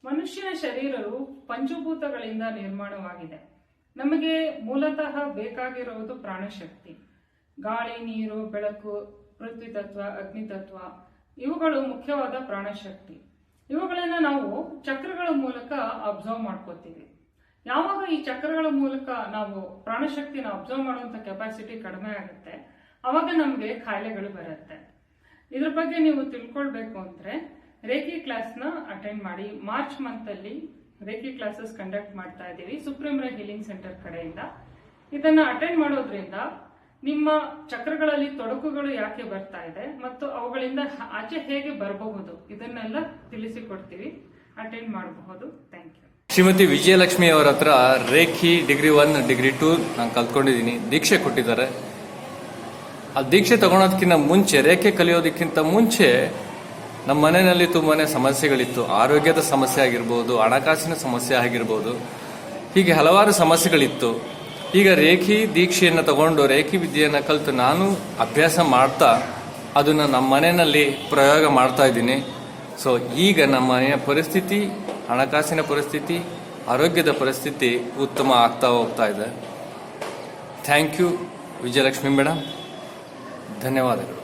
ಮನುಷ್ಯನ ಶರೀರವು ಪಂಚಭೂತಗಳಿಂದ ನಿರ್ಮಾಣವಾಗಿದೆ. ನಮಗೆ ಮೂಲತಃ ಬೇಕಾಗಿರುವುದು ಪ್ರಾಣಶಕ್ತಿ. ಗಾಳಿ, ನೀರು, ಬೆಳಕು, ಪೃಥ್ವಿ ತತ್ವ, ಅಗ್ನಿ ತತ್ವ ಇವುಗಳು ಮುಖ್ಯವಾದ ಪ್ರಾಣಶಕ್ತಿ. ಇವುಗಳನ್ನ ನಾವು ಚಕ್ರಗಳ ಮೂಲಕ ಅಬ್ಸರ್ವ್ ಮಾಡ್ಕೋತೀವಿ. ಯಾವಾಗ ಈ ಚಕ್ರಗಳ ಮೂಲಕ ನಾವು ಪ್ರಾಣಶಕ್ತಿನ ಅಬ್ಸರ್ವ್ ಮಾಡುವಂತ ಕೆಪಾಸಿಟಿ ಕಡಿಮೆ ಆಗುತ್ತೆ, ಅವಾಗ ನಮ್ಗೆ ಕಾಯಿಲೆಗಳು ಬರುತ್ತೆ. ಇದ್ರ ಬಗ್ಗೆ ನೀವು ತಿಳ್ಕೊಳ್ಬೇಕು ಅಂದ್ರೆ ರೇಖಿ ಕ್ಲಾಸ್ನ ಅಟೆಂಡ್ ಮಾಡಿ. ಮಾರ್ಚ್ ಮಂತ್ ಅಲ್ಲಿ ರೇಖಿ ಕ್ಲಾಸಸ್ ಕಂಡಕ್ಟ್ ಮಾಡ್ತಾ ಇದ್ದೀವಿ ಸುಪ್ರೀಂ ರೇ ಹೀಲಿಂಗ್ ಸೆಂಟರ್ ಕಡೆಯಿಂದ. ಇದನ್ನ ಅಟೆಂಡ್ ಮಾಡೋದ್ರಿಂದ ನಿಮ್ಮ ಚಕ್ರಗಳಲ್ಲಿ ತೊಡಕುಗಳು ಯಾಕೆ ಬರ್ತಾ ಇದೆ ಮತ್ತು ಅವುಗಳಿಂದ ಆಚೆ ಹೇಗೆ ಬರಬಹುದು ಇದನ್ನೆಲ್ಲ ತಿಳಿಸಿಕೊಡ್ತೀವಿ. ಅಟೆಂಡ್ ಮಾಡಬಹುದು. Thank you. ಶ್ರೀಮತಿ ವಿಜಯಲಕ್ಷ್ಮಿ ಅವರ ಹತ್ರ ರೇಖಿ ಡಿಗ್ರಿ 1 ಡಿಗ್ರಿ 2 ನಾನು ಕಲ್ತ್ಕೊಂಡಿದ್ದೀನಿ. ದೀಕ್ಷೆ ಕೊಟ್ಟಿದ್ದಾರೆ. ಆ ದೀಕ್ಷೆ ತಗೊಳೋದಕ್ಕಿಂತ ಮುಂಚೆ, ರೇಖೆ ಕಲಿಯೋದಕ್ಕಿಂತ ಮುಂಚೆ ನಮ್ಮ ಮನೆಯಲ್ಲಿ ತುಂಬಾನೇ ಸಮಸ್ಯೆಗಳಿತ್ತು. ಆರೋಗ್ಯದ ಸಮಸ್ಯೆ ಆಗಿರ್ಬೋದು, ಹಣಕಾಸಿನ ಸಮಸ್ಯೆ ಆಗಿರ್ಬೋದು, ಹೀಗೆ ಹಲವಾರು ಸಮಸ್ಯೆಗಳಿತ್ತು. ಈಗ ರೇಖಿ ದೀಕ್ಷೆಯನ್ನು ತಗೊಂಡು ರೇಖಿ ವಿದ್ಯೆಯನ್ನು ಕಲಿತು ನಾನು ಅಭ್ಯಾಸ ಮಾಡ್ತಾ ಅದನ್ನು ನಮ್ಮ ಮನೆಯಲ್ಲಿ ಪ್ರಯೋಗ ಮಾಡ್ತಾ ಇದ್ದೀನಿ. ಸೊ ಈಗ ನಮ್ಮ ಮನೆಯ ಪರಿಸ್ಥಿತಿ, ಹಣಕಾಸಿನ ಪರಿಸ್ಥಿತಿ, ಆರೋಗ್ಯದ ಪರಿಸ್ಥಿತಿ ಉತ್ತಮ ಆಗ್ತಾ ಹೋಗ್ತಾ ಇದೆ. Thank you Vijayalakshmi madam. ಧನ್ಯವಾದಗಳು.